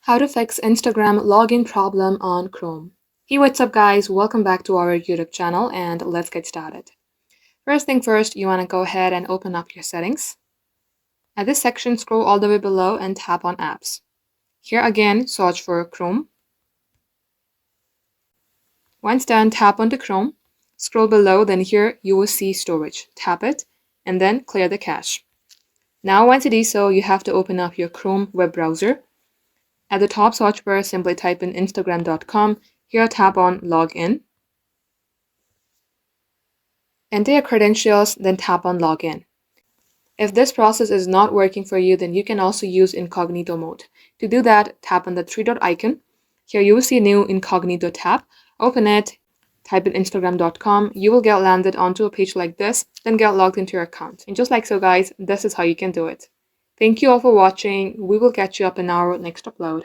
How to fix Instagram login problem on Chrome. Hey, what's up guys? Welcome back to our YouTube channel and let's get started. First thing first, you want to go ahead and open up your settings. At this section, scroll all the way below and tap on apps. Here again, search for Chrome. Once done, tap onto Chrome. Scroll below, then here you will see storage. Tap it and then clear the cache. Now once you do so, you have to open up your Chrome web browser. At the top search bar, simply type in instagram.com. Here tap on Login. Enter your credentials, then tap on Login. If this process is not working for you, then you can also use incognito mode. To do that, tap on the three-dot icon. Here you will see a new incognito tab. Open it, type in instagram.com. You will get landed onto a page like this, then get logged into your account. And just like so guys, this is how you can do it. Thank you all for watching. We will catch you up in our next upload.